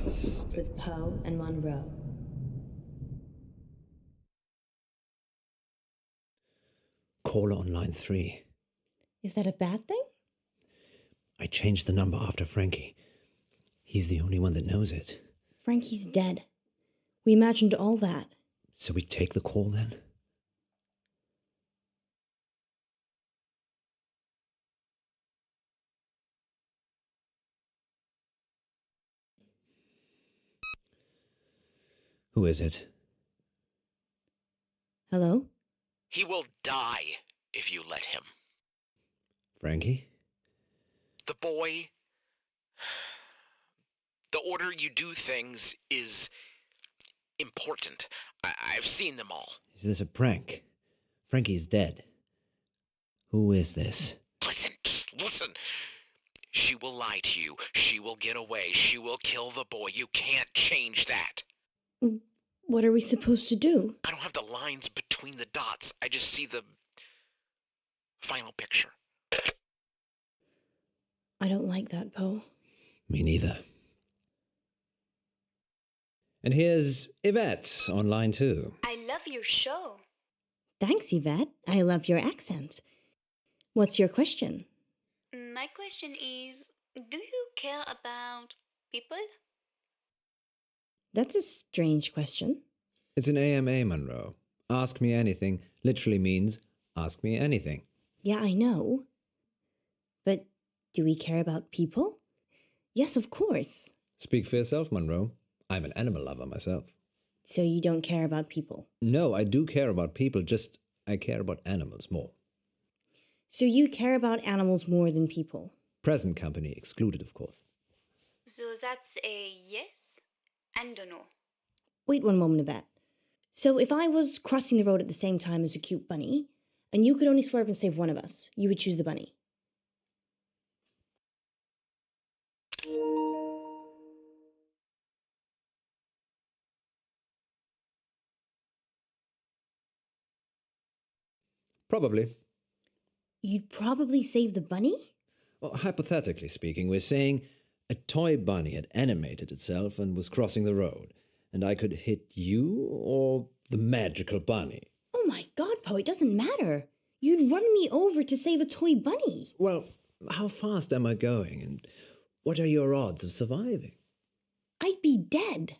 Nights with Poe and Munro. Caller on line 3. Is that a bad thing? I changed the number after Frankie. He's the only one that knows it. Frankie's dead. We imagined all that. So we take the call then? Who is it? Hello? He will die if you let him. Frankie? The boy... The order you do things is important. I've seen them all. Is this a prank? Frankie's dead. Who is this? Listen, just listen. She will lie to you. She will get away. She will kill the boy. You can't change that. What are we supposed to do? I don't have the lines between the dots. I just see the final picture. I don't like that, Poe. Me neither. And here's Yvette on line 2. I love your show. Thanks, Yvette. I love your accent. What's your question? My question is, do you care about people? That's a strange question. It's an AMA, Munro. Ask me anything literally means ask me anything. Yeah, I know. But do we care about people? Yes, of course. Speak for yourself, Munro. I'm an animal lover myself. So you don't care about people? No, I do care about people, just I care about animals more. So you care about animals more than people? Present company excluded, of course. So that's a yes and a no. Wait one moment, Yvette. So if I was crossing the road at the same time as a cute bunny, and you could only swerve and save one of us, you would choose the bunny? Probably. You'd probably save the bunny? Well, hypothetically speaking, we're saying a toy bunny had animated itself and was crossing the road, and I could hit you or the magical bunny. Oh my god, Poe, it doesn't matter. You'd run me over to save a toy bunny. Well, how fast am I going, and what are your odds of surviving? I'd be dead.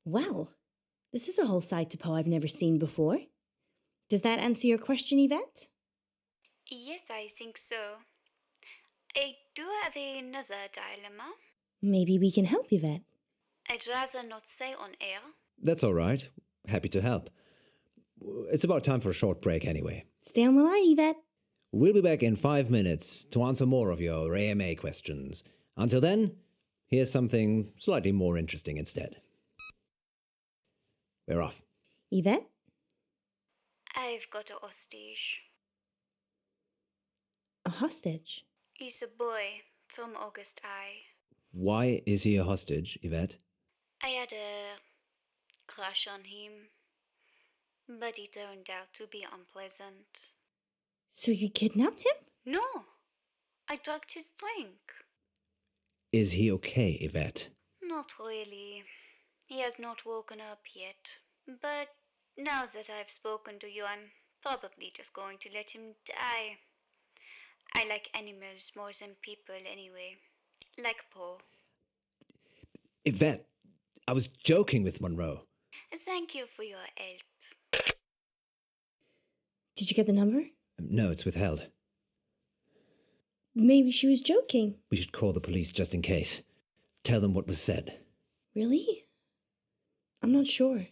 Well, this is a whole side to Poe I've never seen before. Does that answer your question, Yvette? Yes, I think so. I do have another dilemma. Maybe we can help, Yvette. I'd rather not say on air. That's all right. Happy to help. It's about time for a short break anyway. Stay on the line, Yvette. We'll be back in 5 minutes to answer more of your AMA questions. Until then, here's something slightly more interesting instead. We're off. Yvette? I've got a hostage. A hostage? He's a boy from August I. Why is he a hostage, Yvette? I had a crush on him, but he turned out to be unpleasant. So you kidnapped him? No, I drugged his drink. Is he okay, Yvette? Not really. He has not woken up yet. But now that I've spoken to you, I'm probably just going to let him die. I like animals more than people anyway. Like Poe. Yvette, I was joking with Munro. Thank you for your help. Did you get the number? No, it's withheld. Maybe she was joking. We should call the police just in case. Tell them what was said. Really? I'm not sure.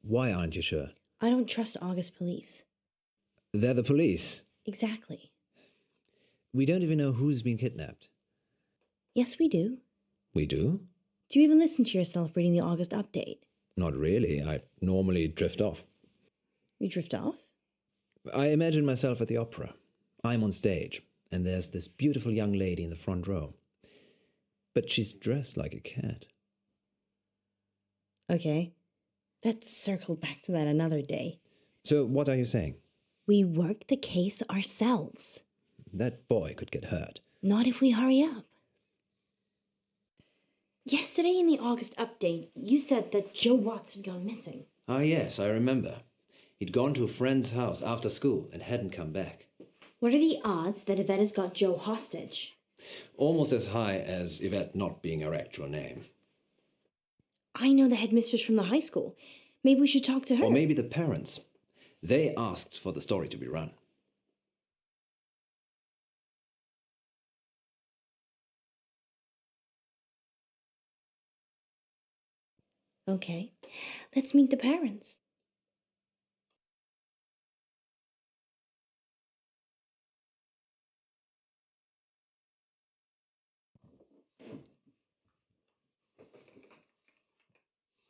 Why aren't you sure? I don't trust August police. They're the police. Exactly. We don't even know who's been kidnapped. Yes, we do. We do? Do you even listen to yourself reading the August update? Not really. I normally drift off. You drift off? I imagine myself at the opera. I'm on stage, and there's this beautiful young lady in the front row. But she's dressed like a cat. Okay. Let's circle back to that another day. So what are you saying? We work the case ourselves. That boy could get hurt. Not if we hurry up. Yesterday in the August update, you said that Joe Watts had gone missing. Ah, yes, I remember. He'd gone to a friend's house after school and hadn't come back. What are the odds that Yvette has got Joe hostage? Almost as high as Yvette not being her actual name. I know the headmistress from the high school. Maybe we should talk to her. Or maybe the parents. They asked for the story to be run. Okay, let's meet the parents.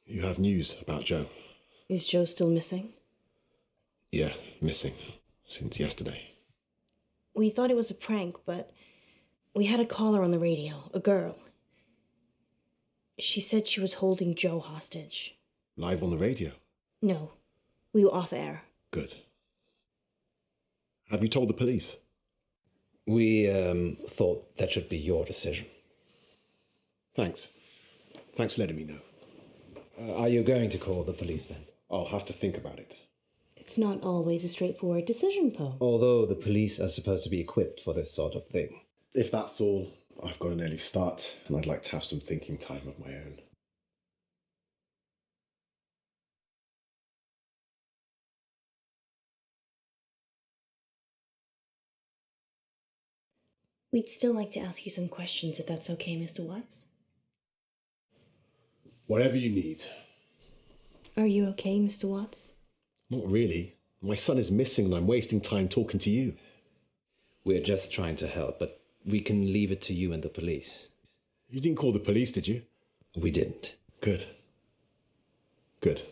You have news about Joe? Is Joe still missing? Yeah, missing. Since yesterday. We thought it was a prank, but we had a caller on the radio, a girl. She said she was holding Joe hostage. Live on the radio? No, we were off air. Good. Have you told the police? We thought that should be your decision. Thanks. Thanks for letting me know. Are you going to call the police then? I'll have to think about it. It's not always a straightforward decision, Poe. Although the police are supposed to be equipped for this sort of thing. If that's all, I've got an early start, and I'd like to have some thinking time of my own. We'd still like to ask you some questions, if that's okay, Mr. Watts. Whatever you need. Are you okay, Mr. Watts? Not really. My son is missing and I'm wasting time talking to you. We're just trying to help, but we can leave it to you and the police. You didn't call the police, did you? We didn't. Good. Good.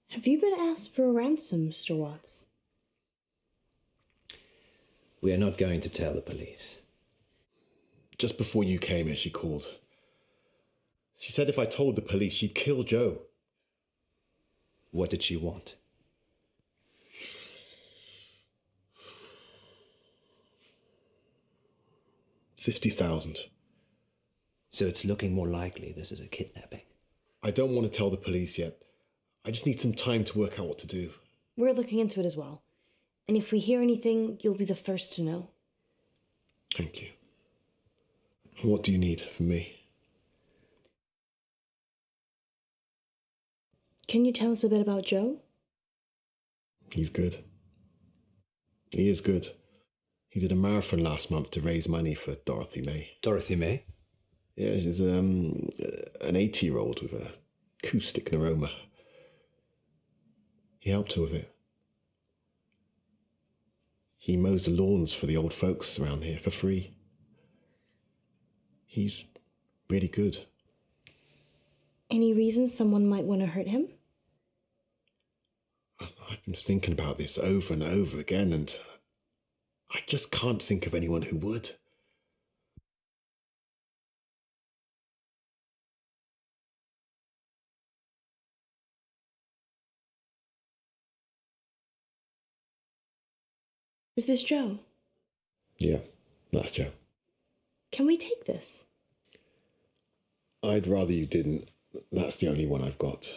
Have you been asked for a ransom, Mr. Watts? We are not going to tell the police. Just before you came here, she called. She said if I told the police, she'd kill Joe. What did she want? $50,000. So it's looking more likely this is a kidnapping. I don't want to tell the police yet. I just need some time to work out what to do. We're looking into it as well. And if we hear anything, you'll be the first to know. Thank you. What do you need from me? Can you tell us a bit about Joe? He's good. He is good. He did a marathon last month to raise money for Dorothy May. Dorothy May? Yeah, she's an 80-year-old with a acoustic neuroma. He helped her with it. He mows the lawns for the old folks around here for free. He's really good. Any reason someone might want to hurt him? I've been thinking about this over and over again, and I just can't think of anyone who would. Is this Joe? Yeah, that's Joe. Can we take this? I'd rather you didn't. That's the only one I've got.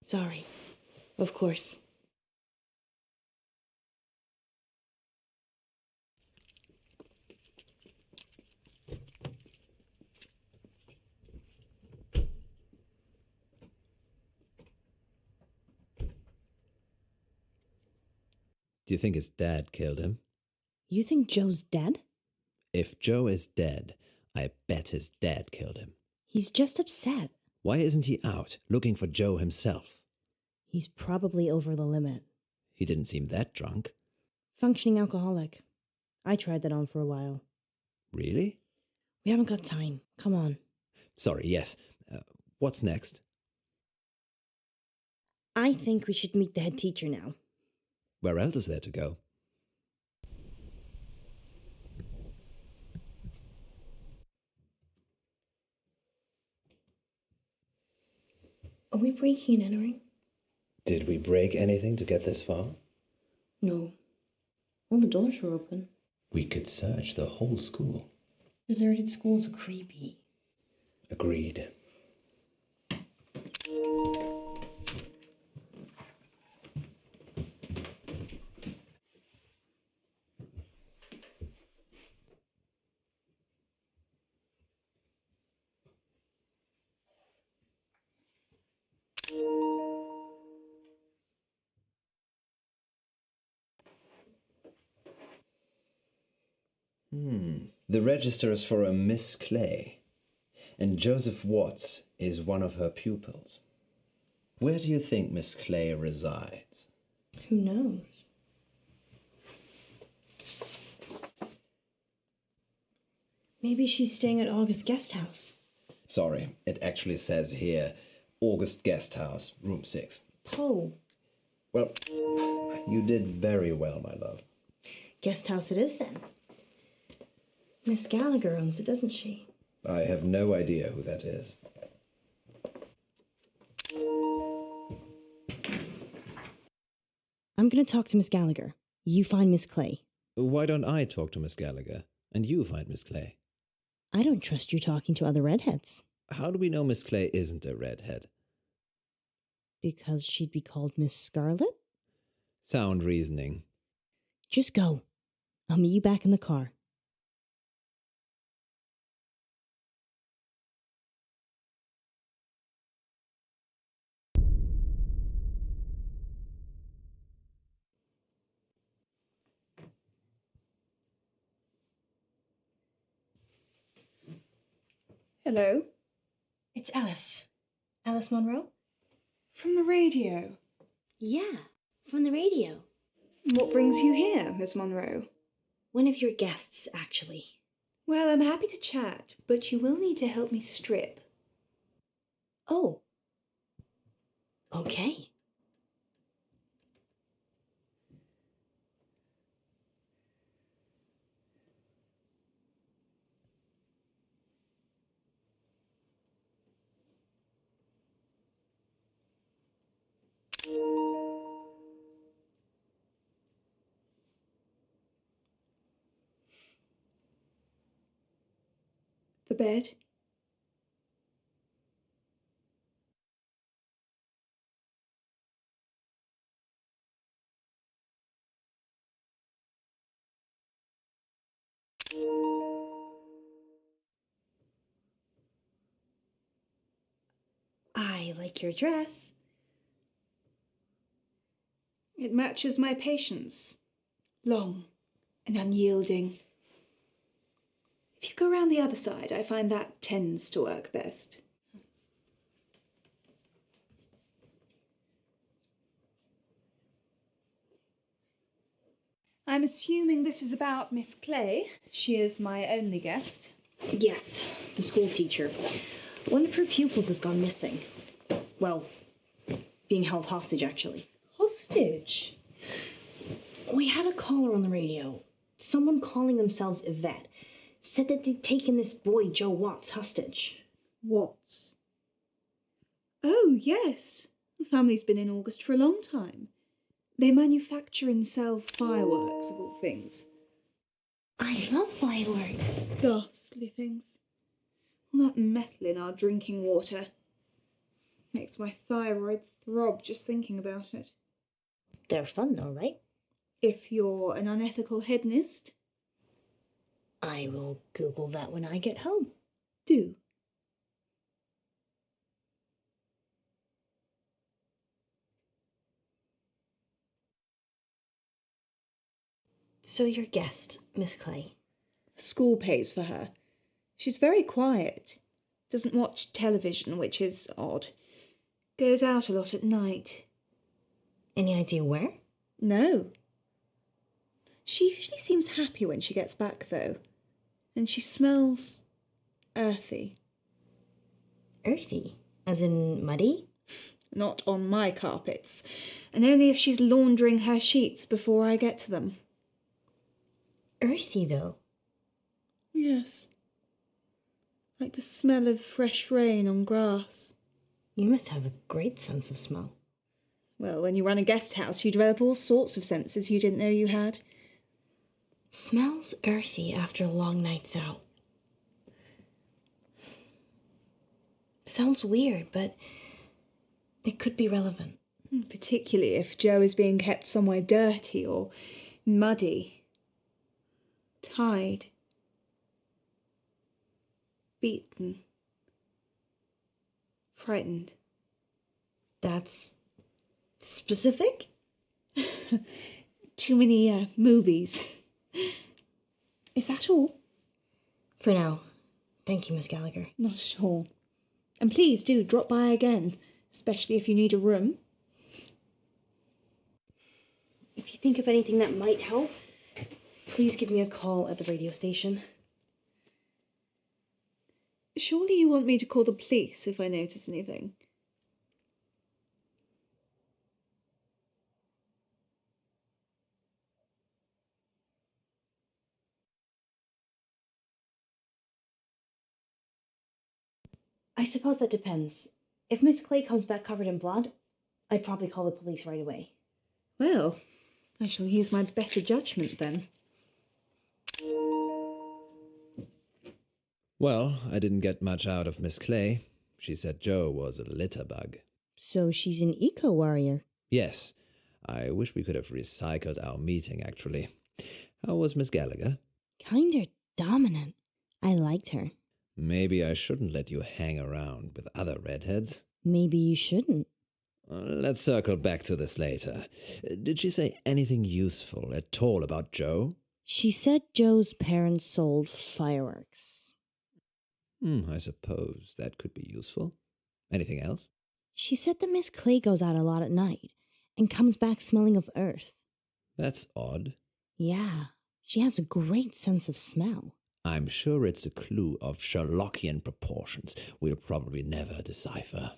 Sorry. Of course. Do you think his dad killed him? You think Joe's dead? If Joe is dead, I bet his dad killed him. He's just upset. Why isn't he out, looking for Joe himself? He's probably over the limit. He didn't seem that drunk. Functioning alcoholic. I tried that on for a while. Really? We haven't got time. Come on. Sorry, yes. What's next? I think we should meet the head teacher now. Where else is there to go? Are we breaking and entering? Did we break anything to get this far? No. All the doors were open. We could search the whole school. Deserted schools are creepy. Agreed. The register is for a Miss Clay, and Joseph Watts is one of her pupils. Where do you think Miss Clay resides? Who knows? Maybe she's staying at August Guest House. Sorry, it actually says here, August Guest House, room 6. Poe. Well, you did very well, my love. Guest house it is then. Miss Gallagher owns it, doesn't she? I have no idea who that is. I'm going to talk to Miss Gallagher. You find Miss Clay. Why don't I talk to Miss Gallagher, and you find Miss Clay? I don't trust you talking to other redheads. How do we know Miss Clay isn't a redhead? Because she'd be called Miss Scarlet? Sound reasoning. Just go. I'll meet you back in the car. Hello? It's Alice. Alice Munro? From the radio. Yeah, from the radio. What brings you here, Miss Monroe? One of your guests, actually. Well, I'm happy to chat, but you will need to help me strip. Oh. Okay. The bed? I like your dress. It matches my patience. Long and unyielding. If you go round the other side, I find that tends to work best. I'm assuming this is about Miss Clay. She is my only guest. Yes, the school teacher. One of her pupils has gone missing. Well, being held hostage, actually. Hostage? We had a caller on the radio. Someone calling themselves Yvette said that they'd taken this boy, Joe Watts, hostage. Watts? Oh, yes. The family's been in August for a long time. They manufacture and sell fireworks, of all things. I love fireworks. Ghastly things. All that metal in our drinking water. Makes my thyroid throb just thinking about it. They're fun, though, right? If you're an unethical hedonist, I will Google that when I get home. do. So your guest, Miss Clay. School pays for her. She's very quiet. Doesn't watch television, which is odd. Goes out a lot at night. Any idea where? No. She usually seems happy when she gets back, though. And she smells earthy. Earthy. As in muddy? Not on my carpets. And only if she's laundering her sheets before I get to them. Earthy, though. Yes. Like the smell of fresh rain on grass. You must have a great sense of smell. Well, when you run a guest house, you develop all sorts of senses you didn't know you had. Smells earthy after a long night's out. Sounds weird, but it could be relevant. Particularly if Joe is being kept somewhere dirty or muddy. Tied. Beaten. Frightened. That's specific? Too many movies. Is that all? For now. Thank you, Miss Gallagher. Not at all. And please do drop by again, especially if you need a room. If you think of anything that might help, please give me a call at the radio station. Surely you want me to call the police if I notice anything? I suppose that depends. If Miss Clay comes back covered in blood, I'd probably call the police right away. Well, I shall use my better judgment then. Well, I didn't get much out of Miss Clay. She said Joe was a litter bug. So she's an eco-warrior. Yes, I wish we could have recycled our meeting, actually. How was Miss Gallagher? Kinder dominant. I liked her. Maybe I shouldn't let you hang around with other redheads. Maybe you shouldn't. Let's circle back to this later. Did she say anything useful at all about Joe? She said Joe's parents sold fireworks. I suppose that could be useful. Anything else? She said that Miss Clay goes out a lot at night and comes back smelling of earth. That's odd. Yeah, she has a great sense of smell. I'm sure it's a clue of Sherlockian proportions we'll probably never decipher.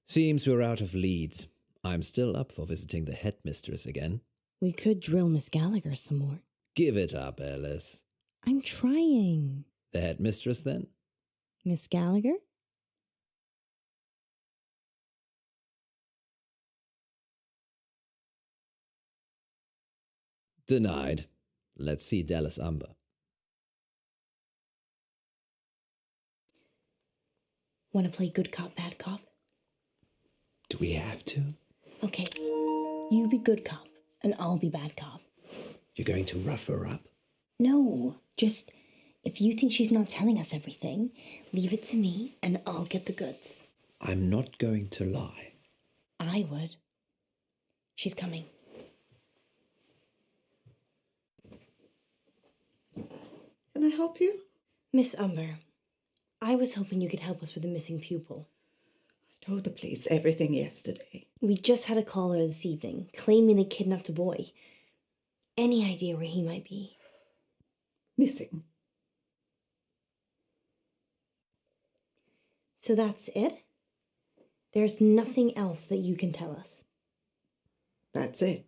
Seems we're out of leads. I'm still up for visiting the headmistress again. We could drill Miss Gallagher some more. Give it up, Alice. I'm trying. The headmistress, then? Miss Gallagher? Denied. Let's see Dallas Umber. Want to play good cop, bad cop? Do we have to? Okay, you be good cop, and I'll be bad cop. You're going to rough her up? No, just if you think she's not telling us everything, leave it to me, and I'll get the goods. I'm not going to lie. I would. She's coming. Can I help you? Miss Umber, I was hoping you could help us with the missing pupil. I told the police everything yesterday. We just had a caller this evening, claiming they kidnapped a boy. Any idea where he might be? Missing. So that's it? There's nothing else that you can tell us? That's it.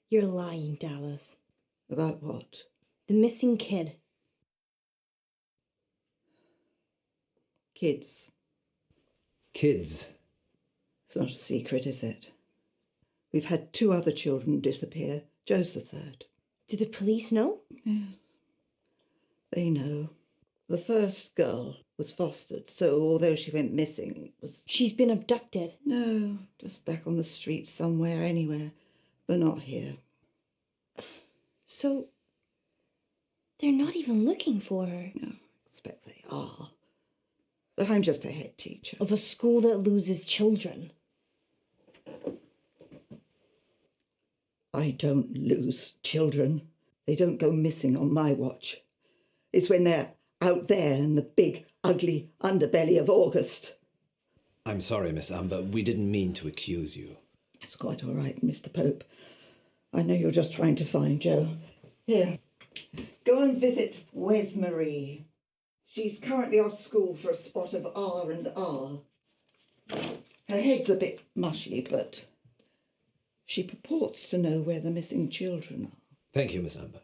You're lying, Dallas. About what? The missing kid. Kids. Kids. It's not a secret, is it? We've had 2 other children disappear. Joe's the 3rd. Do the police know? Yes. They know. The first girl was fostered, so although she went missing, it was... She's been abducted. No, just back on the street somewhere, anywhere, but not here. So, they're not even looking for her. No, I expect they are. But I'm just a head teacher. Of a school that loses children. I don't lose children. They don't go missing on my watch. It's when they're out there in the big, ugly underbelly of August. I'm sorry, Miss Umber. We didn't mean to accuse you. It's quite all right, Mr. Pope. I know you're just trying to find Joe. Here, go and visit Wes Marie. She's currently off school for a spot of R&R. Her head's a bit mushy, but she purports to know where the missing children are. Thank you, Miss Amber.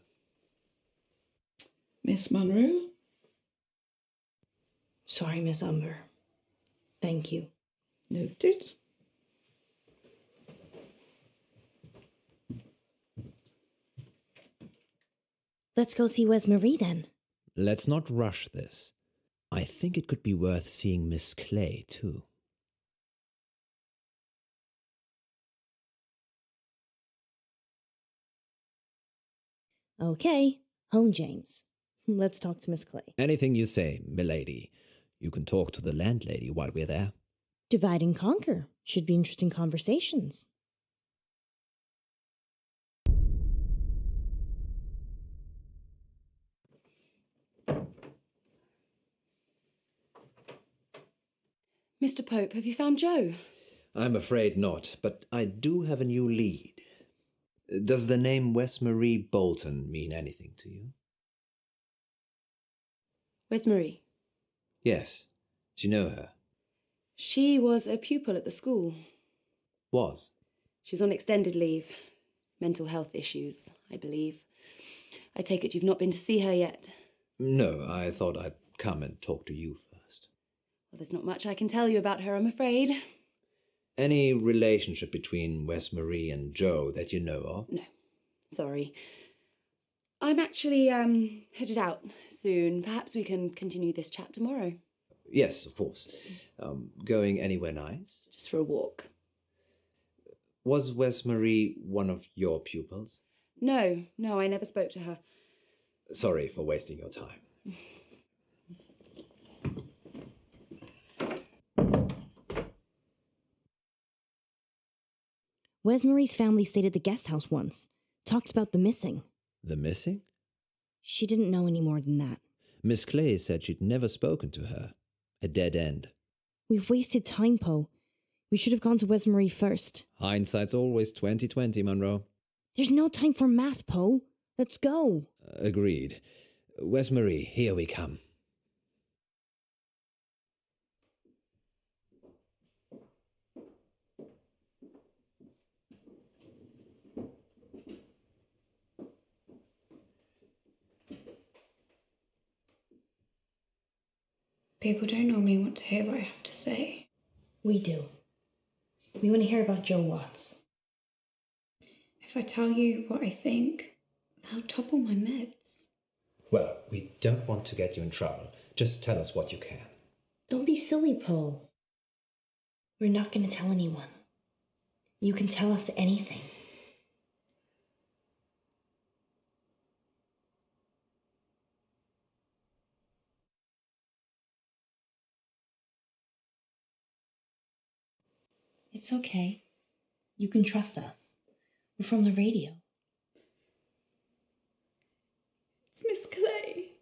Miss Munro? Sorry, Miss Umber. Thank you. Noted. Let's go see Wes Marie then. Let's not rush this. I think it could be worth seeing Miss Clay, too. Okay, home, James. Let's talk to Miss Clay. Anything you say, milady. You can talk to the landlady while we're there. Divide and conquer. Should be interesting conversations. Mr. Pope, have you found Joe? I'm afraid not, but I do have a new lead. Does the name Wes Marie Bolton mean anything to you? Where's Marie? Yes. Do you know her? She was a pupil at the school. Was? She's on extended leave. Mental health issues, I believe. I take it you've not been to see her yet? No, I thought I'd come and talk to you first. Well, there's not much I can tell you about her, I'm afraid. Any relationship between Wes Marie and Joe that you know of? No, sorry. I'm actually headed out soon. Perhaps we can continue this chat tomorrow. Yes, of course. Going anywhere nice? Just for a walk. Was Wes Marie one of your pupils? No, I never spoke to her. Sorry for wasting your time. Wes Marie's family stayed at the guest house once. Talked about the missing. The missing? She didn't know any more than that. Miss Clay said she'd never spoken to her. A dead end. We've wasted time, Poe. We should have gone to Wes Marie first. Hindsight's always 20/20, Munro. There's no time for math, Poe. Let's go. Agreed. Wes Marie, here we come. People don't normally want to hear what I have to say. We do. We want to hear about Joe Watts. If I tell you what I think, they'll topple my meds. Well, we don't want to get you in trouble. Just tell us what you can. Don't be silly, Poe. We're not going to tell anyone. You can tell us anything. It's okay. You can trust us. We're from the radio. It's Miss Clay.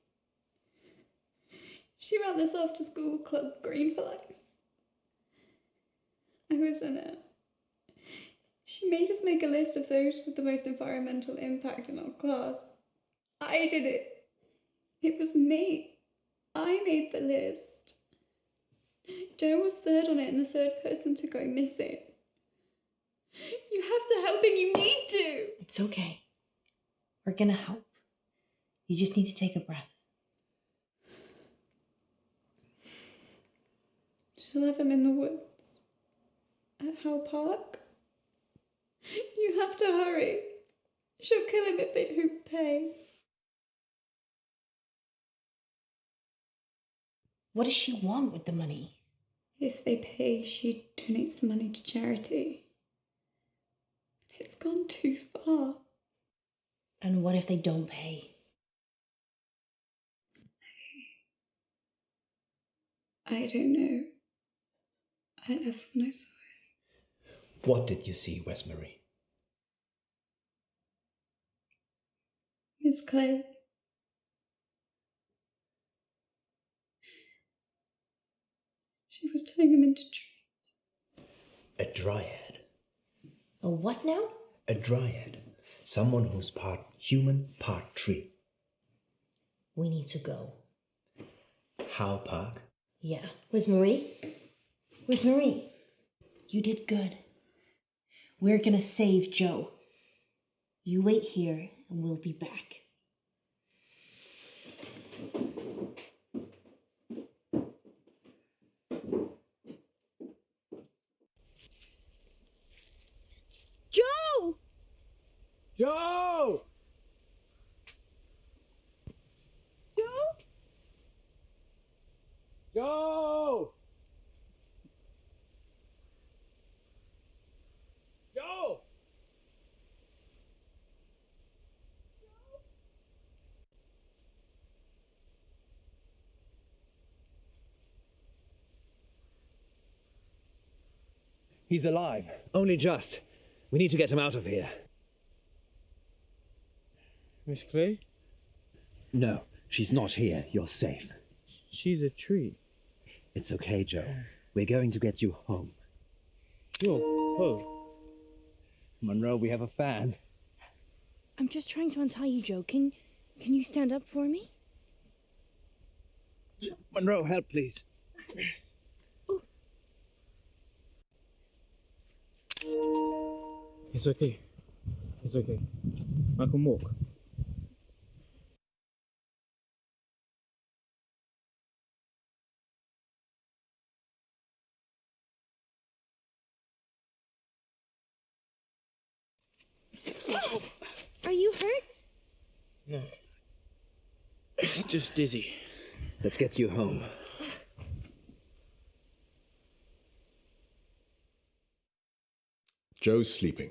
She ran this after school club, Green for Life. I was in it. She made us make a list of those with the most environmental impact in our class. I did it. It was me. I made the list. Joe was third on it and the third person to go missing. You have to help him, you need to. It's okay. We're gonna help. You just need to take a breath. She'll have him in the woods. At Howe Park. You have to hurry. She'll kill him if they don't pay. What does she want with the money? If they pay, she donates the money to charity. But it's gone too far. And what if they don't pay? I don't know. I left when I saw it. What did you see, Wes Marie? Miss Clay. She was turning him into trees. A dryad. A what now? A dryad. Someone who's part human, part tree. We need to go. Howe Park? Yeah. Where's Marie? Where's Marie? You did good. We're gonna save Joe. You wait here and we'll be back. Joe! Joe! Joe? Joe! Joe! He's alive. Only just. We need to get him out of here. Miss Clay? No, she's not here. You're safe. She's a tree. It's okay, Joe. We're going to get you home. You're Poe. Munro, we have a fan. I'm just trying to untie you, Joe. Can you stand up for me? Munro, help, please. It's okay. It's okay. I can walk. Are you hurt? No. Just dizzy. Let's get you home. Joe's sleeping,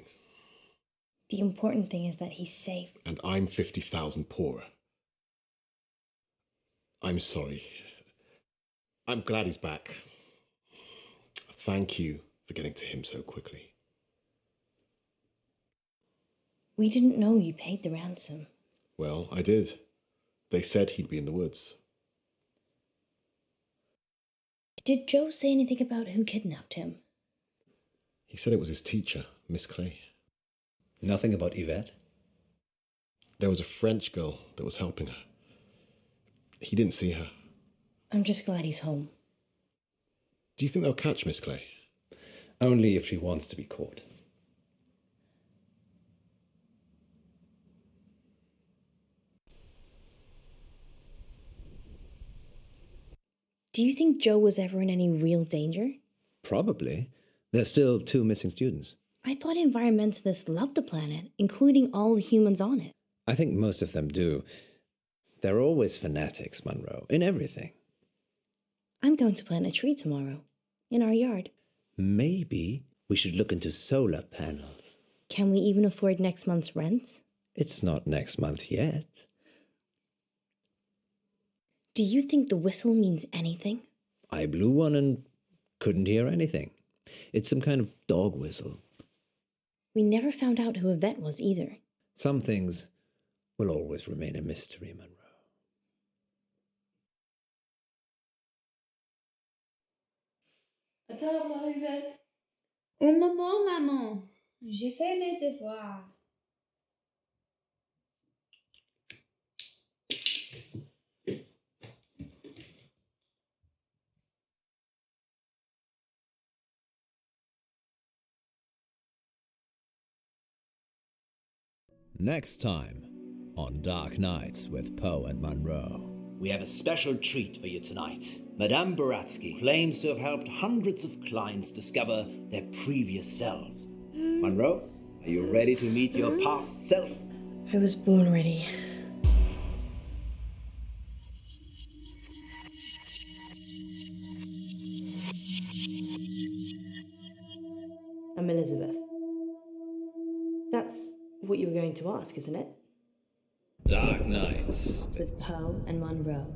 The important thing is that he's safe. and I'm 50,000 poorer. I'm sorry. I'm glad he's back. Thank you for getting to him so quickly. We didn't know you paid the ransom. Well, I did. They said he'd be in the woods. Did Joe say anything about who kidnapped him? He said it was his teacher, Miss Clay. Nothing about Yvette? There was a French girl that was helping her. He didn't see her. I'm just glad he's home. Do you think they'll catch Miss Clay? Only if she wants to be caught. Do you think Joe was ever in any real danger? Probably. There's still 2 missing students. I thought environmentalists loved the planet, including all the humans on it. I think most of them do. They're always fanatics, Munro, in everything. I'm going to plant a tree tomorrow, in our yard. Maybe we should look into solar panels. Can we even afford next month's rent? It's not next month yet. Do you think the whistle means anything? I blew one and couldn't hear anything. It's some kind of dog whistle. We never found out who Yvette was either. Some things will always remain a mystery, Munro. À table, Yvette. Un moment, maman. J'ai fait mes devoirs. Next time on Dark Nights with Poe and Munro. We have a special treat for you tonight. Madame Baratsky claims to have helped hundreds of clients discover their previous selves. Munro, are you ready to meet your past self? I was born ready. I'm Elizabeth. That's what you were going to ask, isn't it? Dark Nights With Poe and Munro.